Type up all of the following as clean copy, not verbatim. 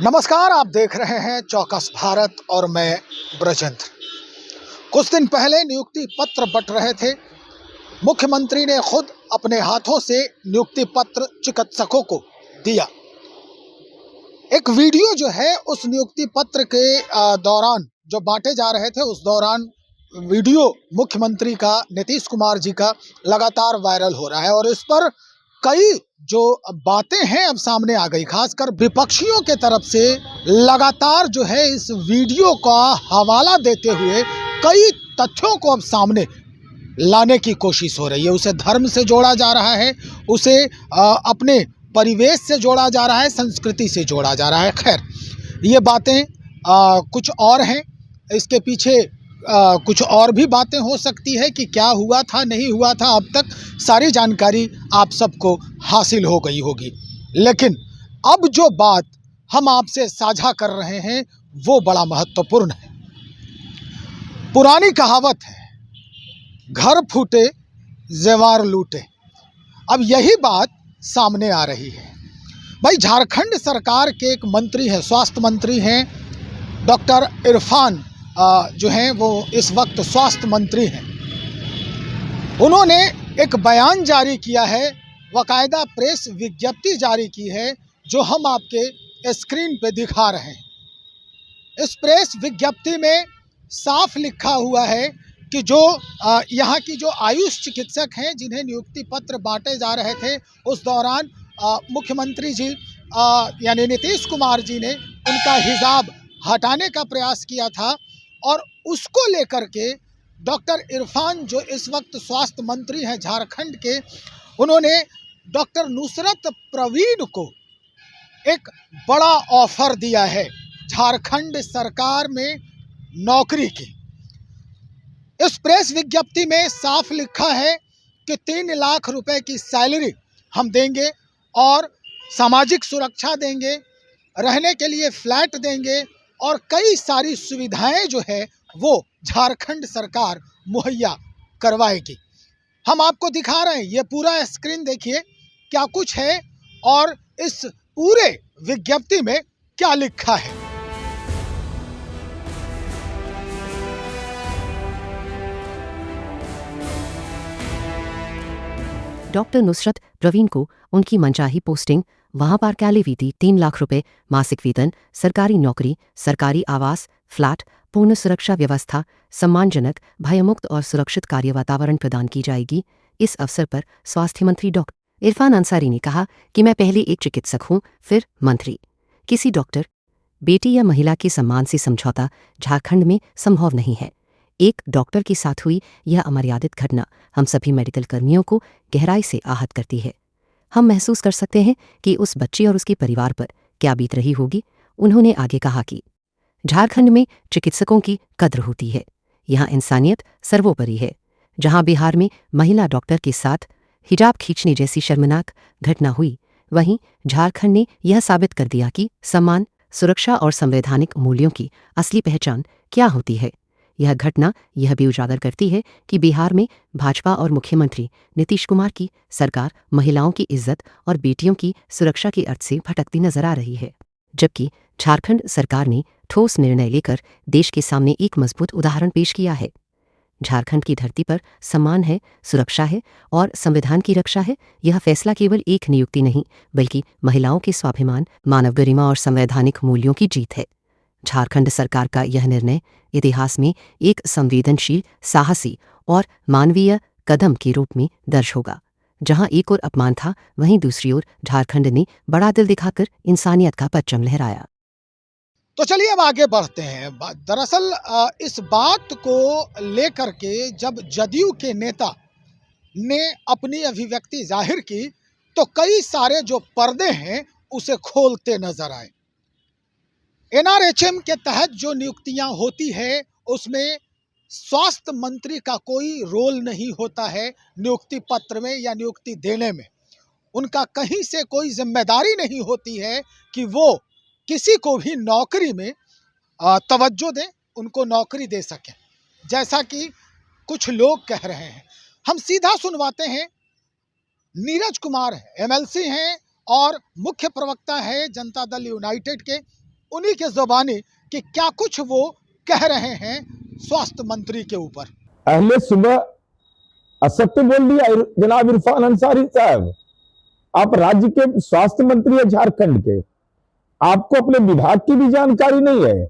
नमस्कार, आप देख रहे हैं चौकस भारत और मैं ब्रजेंद्र। कुछ दिन पहले नियुक्ति पत्र बंट रहे थे। मुख्यमंत्री ने खुद अपने हाथों से नियुक्ति पत्र चिकित्सकों को दिया। एक वीडियो जो है उस नियुक्ति पत्र के दौरान जो बांटे जा रहे थे, उस दौरान वीडियो मुख्यमंत्री का, नीतीश कुमार जी का लगातार वायरल हो रहा है और इस पर कई जो बातें हैं अब सामने आ गई। खासकर विपक्षियों के तरफ से लगातार जो है इस वीडियो का हवाला देते हुए कई तथ्यों को अब सामने लाने की कोशिश हो रही है। उसे धर्म से जोड़ा जा रहा है, उसे अपने परिवेश से जोड़ा जा रहा है, संस्कृति से जोड़ा जा रहा है। खैर, ये बातें कुछ और हैं, इसके पीछे कुछ और भी बातें हो सकती है कि क्या हुआ था, नहीं हुआ था। अब तक सारी जानकारी आप सबको हासिल हो गई होगी, लेकिन अब जो बात हम आपसे साझा कर रहे हैं वो बड़ा महत्वपूर्ण है। पुरानी कहावत है, घर फूटे ज़ेवर लूटे। अब यही बात सामने आ रही है। भाई, झारखंड सरकार के एक मंत्री हैं, स्वास्थ्य मंत्री हैं, डॉक्टर इरफान जो हैं वो इस वक्त स्वास्थ्य मंत्री हैं। उन्होंने एक बयान जारी किया है, बाकायदा प्रेस विज्ञप्ति जारी की है, जो हम आपके स्क्रीन पे दिखा रहे हैं। इस प्रेस विज्ञप्ति में साफ लिखा हुआ है कि जो यहाँ की जो आयुष चिकित्सक हैं, जिन्हें नियुक्ति पत्र बांटे जा रहे थे, उस दौरान मुख्यमंत्री जी यानी नीतीश कुमार जी ने उनका हिजाब हटाने का प्रयास किया था और उसको लेकर के डॉक्टर इरफान, जो इस वक्त स्वास्थ्य मंत्री हैं झारखंड के, उन्होंने डॉक्टर नुसरत प्रवीण को एक बड़ा ऑफर दिया है झारखंड सरकार में नौकरी की। इस प्रेस विज्ञप्ति में साफ लिखा है कि 3 लाख रुपए की सैलरी हम देंगे और सामाजिक सुरक्षा देंगे, रहने के लिए फ्लैट देंगे और कई सारी सुविधाएं जो है वो झारखंड सरकार मुहैया करवाएगी। हम आपको दिखा रहे हैं, ये पूरा स्क्रीन देखिए क्या कुछ है और इस पूरे विज्ञप्ति में क्या लिखा है। डॉक्टर नुसरत प्रवीण को उनकी मनचाही पोस्टिंग, वहां पर कैलिविटी 3 लाख रुपए मासिक वेतन, सरकारी नौकरी, सरकारी आवास, फ्लैट, पूर्ण सुरक्षा व्यवस्था, सम्मानजनक, भयमुक्त और सुरक्षित कार्य वातावरण प्रदान की जाएगी। इस अवसर पर स्वास्थ्य मंत्री डॉक्टर इरफान अंसारी ने कहा कि मैं पहले एक चिकित्सक हूं, फिर मंत्री। किसी डॉक्टर, बेटी या महिला के सम्मान से समझौता झारखंड में संभव नहीं है। एक डॉक्टर के साथ हुई यह अमर्यादित घटना हम सभी मेडिकल कर्मियों को गहराई से आहत करती है। हम महसूस कर सकते हैं कि उस बच्चे और उसके परिवार पर क्या बीत रही होगी। उन्होंने आगे कहा कि झारखंड में चिकित्सकों की कद्र होती है, यहाँ इंसानियत सर्वोपरि है। जहाँ बिहार में महिला डॉक्टर के साथ हिजाब खींचने जैसी शर्मनाक घटना हुई, वहीं झारखंड ने यह साबित कर दिया कि सम्मान, सुरक्षा और संवैधानिक मूल्यों की असली पहचान क्या होती है। यह घटना यह भी उजागर करती है कि बिहार में भाजपा और मुख्यमंत्री नीतीश कुमार की सरकार महिलाओं की इज्जत और बेटियों की सुरक्षा के अर्थ से भटकती नजर आ रही है, जबकि झारखंड सरकार ने ठोस निर्णय लेकर देश के सामने एक मजबूत उदाहरण पेश किया है। झारखंड की धरती पर सम्मान है, सुरक्षा है और संविधान की रक्षा है। यह फैसला केवल एक नियुक्ति नहीं, बल्कि महिलाओं के स्वाभिमान, मानव गरिमा और संवैधानिक मूल्यों की जीत है। झारखंड सरकार का यह निर्णय इतिहास में एक संवेदनशील, साहसी और मानवीय कदम के रूप में दर्ज होगा। जहां एक ओर अपमान था, वहीं दूसरी ओर झारखंड ने बड़ा दिल दिखाकर इंसानियत का परचम लहराया। तो चलिए अब आगे बढ़ते हैं। दरअसल इस बात को लेकर के जब जदयू के नेता ने अपनी अभिव्यक्ति जाहिर की, तो कई सारे जो पर्दे हैं उसे खोलते नजर आए। एनआरएचएम के तहत जो नियुक्तियां होती है उसमें स्वास्थ्य मंत्री का कोई रोल नहीं होता है नियुक्ति पत्र में या नियुक्ति देने में। उनका कहीं से कोई जिम्मेदारी नहीं होती है कि वो किसी को भी नौकरी में तवज्जो दें, उनको नौकरी दे सकें, जैसा कि कुछ लोग कह रहे हैं। हम सीधा सुनवाते हैं। नीरज कुमार एमएलसी हैं और मुख्य प्रवक्ता है जनता दल यूनाइटेड के। उन्हीं के ज़बानी कि क्या कुछ वो कह रहे हैं स्वास्थ्य मंत्री के ऊपर। अहले सुबह असत्य बोल दिया जनाब इरफान अंसारी साहब। आप राज्य के स्वास्थ्य मंत्री है झारखंड के, आपको अपने विभाग की भी जानकारी नहीं है।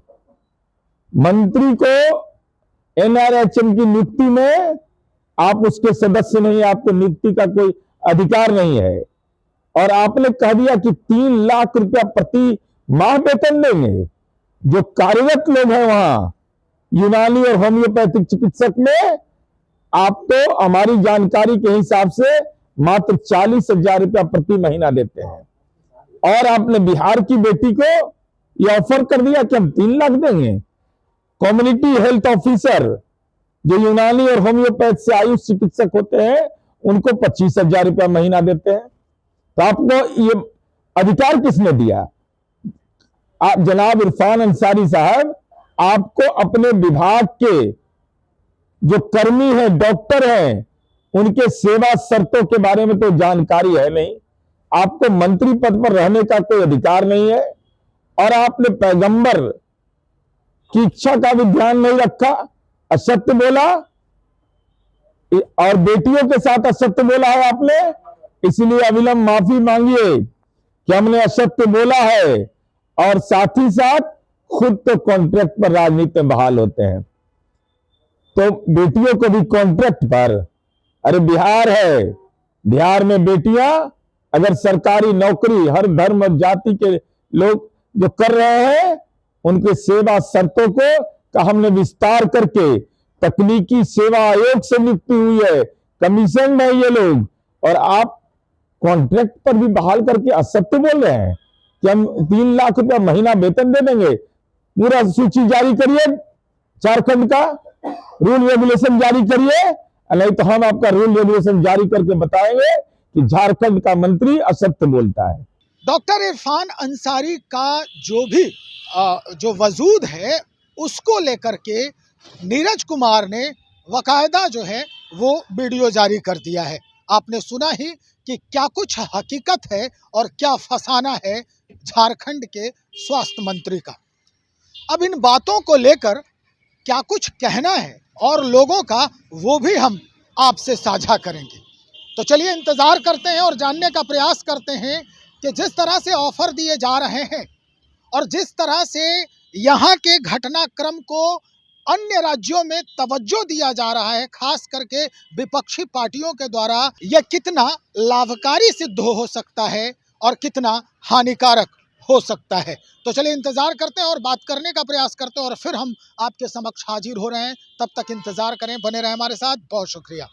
मंत्री को एनआरएचएम की नियुक्ति में आप उसके सदस्य नहीं, आपको नियुक्ति का कोई अधिकार नहीं है। और आपने कह दिया कि 3 लाख रुपया प्रति माह वेतन देंगे। जो कार्यरत लोग हैं वहां यूनानी और होम्योपैथिक चिकित्सक में, आप तो हमारी जानकारी के हिसाब से मात्र 40,000 रुपया प्रति महीना देते हैं। और आपने बिहार की बेटी को यह ऑफर कर दिया कि हम 3 लाख देंगे। कम्युनिटी हेल्थ ऑफिसर जो यूनानी और होम्योपैथ से आयुष चिकित्सक होते हैं, उनको 25,000 रुपया महीना देते हैं। तो आपको ये अधिकार किसने दिया? आप जनाब इरफान अंसारी साहब, आपको अपने विभाग के जो कर्मी हैं, डॉक्टर हैं, उनके सेवा शर्तों के बारे में तो जानकारी है नहीं। आपको मंत्री पद पर रहने का कोई अधिकार नहीं है। और आपने पैगंबर की इच्छा का भी ध्यान नहीं रखा, असत्य बोला और बेटियों के साथ असत्य बोला है आपने। इसलिए अविलंब माफी मांगिए कि हमने असत्य बोला है। और साथ ही साथ खुद तो कॉन्ट्रैक्ट पर राजनीति में बहाल होते हैं, तो बेटियों को भी कॉन्ट्रैक्ट पर। अरे बिहार है, बिहार में बेटियां अगर सरकारी नौकरी हर धर्म और जाति के लोग जो कर रहे हैं, उनके सेवा शर्तों को का हमने विस्तार करके तकनीकी सेवा आयोग से नियुक्ति हुई है, कमीशन है ये लोग। और आप कॉन्ट्रैक्ट पर भी बहाल करके असत्य बोल रहे हैं कि हम 3 लाख रुपया महीना वेतन दे देंगे। पूरा सूची जारी करिए, झारखंड का रूल रेगुलेशन जारी करिए, नहीं तो हम आपका रूल रेगुलेशन जारी करके बताएंगे कि झारखंड का मंत्री असत्य बोलता है। डॉक्टर इरफान अंसारी का जो वजूद है, उसको लेकर के नीरज कुमार ने वकायदा जो है वो वीडियो जारी कर दिया है। आपने सुना ही कि क्या कुछ हकीकत है और क्या फसाना है झारखंड के स्वास्थ्य मंत्री का। अब इन बातों को लेकर क्या कुछ कहना है और लोगों का, वो भी हम आपसे साझा करेंगे। तो चलिए इंतज़ार करते हैं और जानने का प्रयास करते हैं कि जिस तरह से ऑफर दिए जा रहे हैं और जिस तरह से यहाँ के घटनाक्रम को अन्य राज्यों में तवज्जो दिया जा रहा है, खास करके विपक्षी पार्टियों के द्वारा, यह कितना लाभकारी सिद्ध हो सकता है और कितना हानिकारक हो सकता है। तो चलिए इंतज़ार करते हैं और बात करने का प्रयास करते हैं और फिर हम आपके समक्ष हाजिर हो रहे हैं। तब तक इंतज़ार करें, बने रहें हमारे साथ। बहुत शुक्रिया।